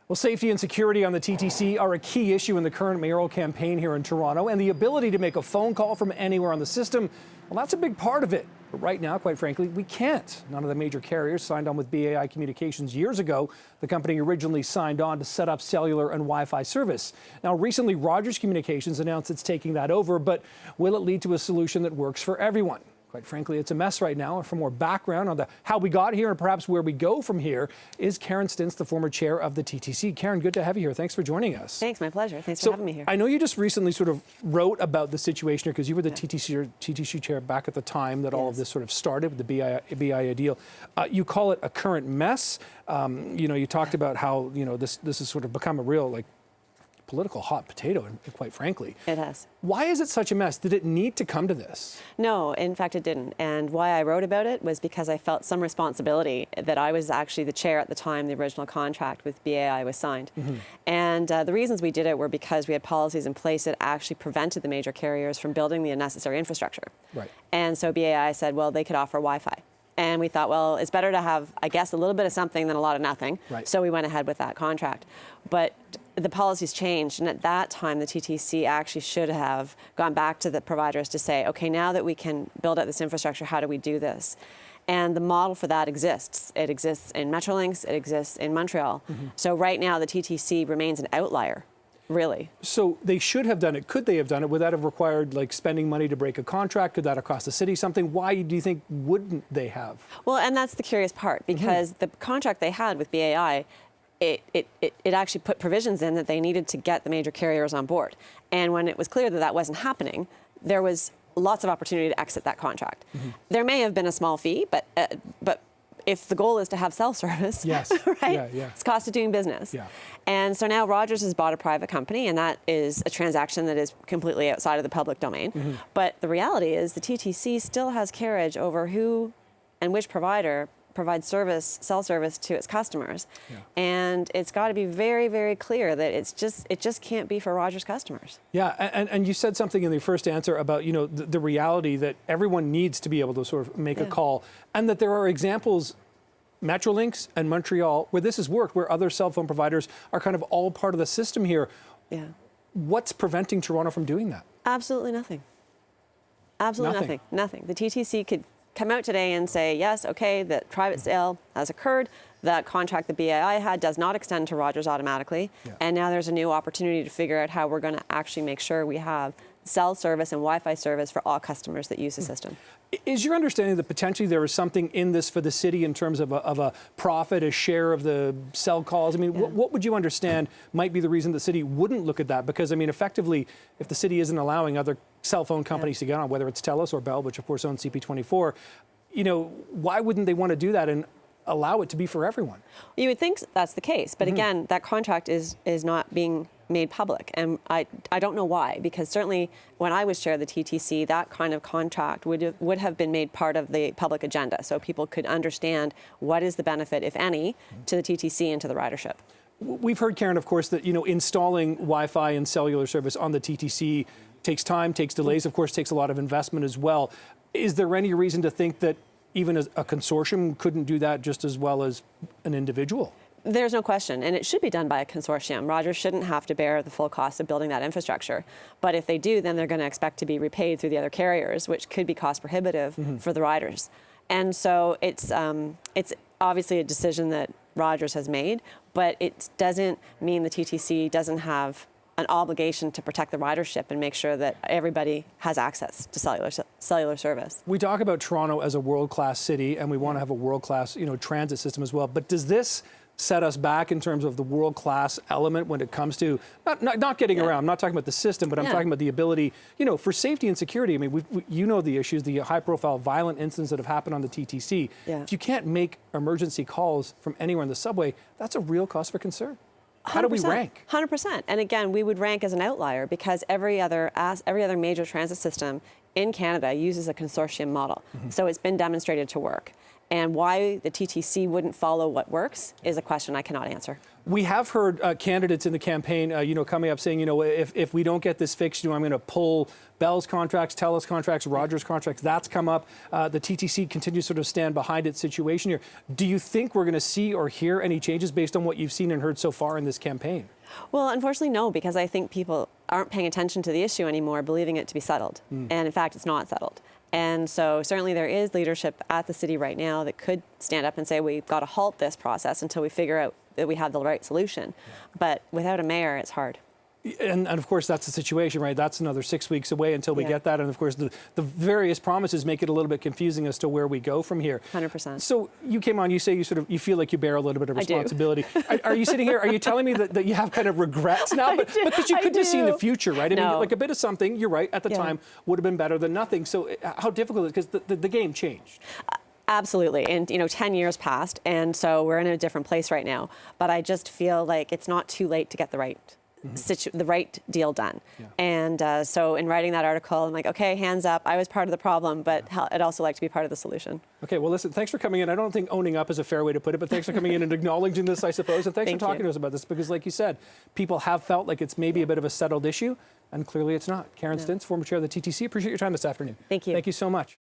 Well, safety and security on the TTC are a key issue in the current mayoral campaign here in Toronto, and the ability to make a phone call from anywhere on the system, well, that's a big part of it. But right now, quite frankly, we can't. None of the major carriers signed on with BAI Communications years ago. The company originally signed on to set up cellular and Wi-Fi service. Now, recently, Rogers Communications announced it's taking that over, but will it lead to a solution that works for everyone? Quite frankly, it's a mess right now. And for more background on how we got here and perhaps where we go from here is Karen Stintz, the former chair of the TTC. Karen, good to have you here. Thanks for joining us. Thanks, my pleasure. Thanks for having me here. I know you just recently sort of wrote about the situation here because you were the TTC chair back at the time that all of this sort of started with the BIA deal. You call it a current mess. You talked about how this has sort of become a real political hot potato, quite frankly. It has. Why is it such a mess? Did it need to come to this? No, in fact it didn't. And why I wrote about it was because I felt some responsibility that I was actually the chair at the time the original contract with BAI was signed. Mm-hmm. And the reasons we did it were because we had policies in place that actually prevented the major carriers from building the unnecessary infrastructure. Right. And so BAI said, well, they could offer Wi-Fi. And we thought, well, it's better to have, I guess, a little bit of something than a lot of nothing. Right. So we went ahead with that contract. But the policies changed, and at that time, the TTC actually should have gone back to the providers to say, okay, now that we can build out this infrastructure, how do we do this? And the model for that exists. It exists in Metrolinx, it exists in Montreal. Mm-hmm. So right now, the TTC remains an outlier. Really? So they should have done it. Could they have done it? Would that have required spending money to break a contract? Could that have cost the city something? Why do you think wouldn't they have? Well, and that's the curious part, because the contract they had with BAI, it actually put provisions in that they needed to get the major carriers on board. And when it was clear that that wasn't happening, there was lots of opportunity to exit that contract. Mm-hmm. There may have been a small fee, but if the goal is to have cell service, yes. right? Yeah. It's cost of doing business. Yeah. And so now Rogers has bought a private company, and that is a transaction that is completely outside of the public domain. Mm-hmm. But the reality is the TTC still has carriage over who and which provider provides cell service to its customers. Yeah. And it's got to be very, very clear that it just can't be for Rogers customers. Yeah, and you said something in the first answer about the reality that everyone needs to be able to sort of make a call, and that there are examples, Metrolinx and Montreal, where this has worked, where other cell phone providers are kind of all part of the system here. Yeah. What's preventing Toronto from doing that? Absolutely nothing. Absolutely nothing. The TTC could come out today and say, yes, okay, the private sale has occurred. The contract the BAI had does not extend to Rogers automatically. Yeah. And now there's a new opportunity to figure out how we're going to actually make sure we have cell service and Wi-Fi service for all customers that use the system. Is your understanding that potentially there is something in this for the city in terms of a profit, a share of the cell calls? I mean, what would you understand might be the reason the city wouldn't look at that? Because, I mean, effectively, if the city isn't allowing other cell phone companies to get on, whether it's TELUS or Bell, which of course owns CP24, why wouldn't they want to do that and allow it to be for everyone? You would think that's the case, but again, that contract is not being made public, and I don't know why, because certainly when I was chair of the TTC, that kind of contract would have been made part of the public agenda, so people could understand what is the benefit, if any, to the TTC and to the ridership. We've heard, Karen, of course, that installing Wi-Fi and cellular service on the TTC takes time, takes delays, of course, takes a lot of investment as well. Is there any reason to think that even a consortium couldn't do that just as well as an individual? There's no question, and it should be done by a consortium. Rogers shouldn't have to bear the full cost of building that infrastructure. But if they do, then they're going to expect to be repaid through the other carriers, which could be cost prohibitive for the riders. And so it's obviously a decision that Rogers has made, but it doesn't mean the TTC doesn't have an obligation to protect the ridership and make sure that everybody has access to cellular service. We talk about Toronto as a world-class city, and we want to have a world-class transit system as well. But does this set us back in terms of the world-class element when it comes to not getting around? I'm not talking about the system, but I'm talking about the ability, for safety and security. I mean, the issues, the high-profile violent incidents that have happened on the TTC. Yeah. If you can't make emergency calls from anywhere in the subway, that's a real cause for concern. How do we rank? 100%. And again, we would rank as an outlier because every other major transit system in Canada uses a consortium model. Mm-hmm. So it's been demonstrated to work. And why the TTC wouldn't follow what works is a question I cannot answer. We have heard candidates in the campaign, coming up saying, if we don't get this fixed, I'm going to pull Bell's contracts, TELUS contracts, Rogers contracts. That's come up. The TTC continues to sort of stand behind its situation here. Do you think we're going to see or hear any changes based on what you've seen and heard so far in this campaign? Well, unfortunately, no, because I think people aren't paying attention to the issue anymore, believing it to be settled. And in fact, it's not settled. And so certainly there is leadership at the city right now that could stand up and say, we've got to halt this process until we figure out that we have the right solution. But without a mayor, it's hard. And of course, that's the situation, right? That's another 6 weeks away until we get that. And of course, the various promises make it a little bit confusing as to where we go from here. 100%. So you came on, you say you feel like you bear a little bit of responsibility. Are you sitting here, are you telling me that you have kind of regrets now? But that you couldn't have seen the future, right? I mean, like a bit of something, you're right, at the time would have been better than nothing. So how difficult is it? Because the game changed. Absolutely. And, 10 years passed, and so we're in a different place right now. But I just feel like it's not too late to get the right deal done. And so in writing that article, I'm like, okay, hands up. I was part of the problem, but I'd also like to be part of the solution. Okay, well, listen, thanks for coming in. I don't think owning up is a fair way to put it, but thanks for coming in and acknowledging this, I suppose. And thanks for talking to us about this, because like you said, people have felt like it's maybe a bit of a settled issue, and clearly it's not. Karen Stintz, former chair of the TTC, appreciate your time this afternoon. Thank you. Thank you so much.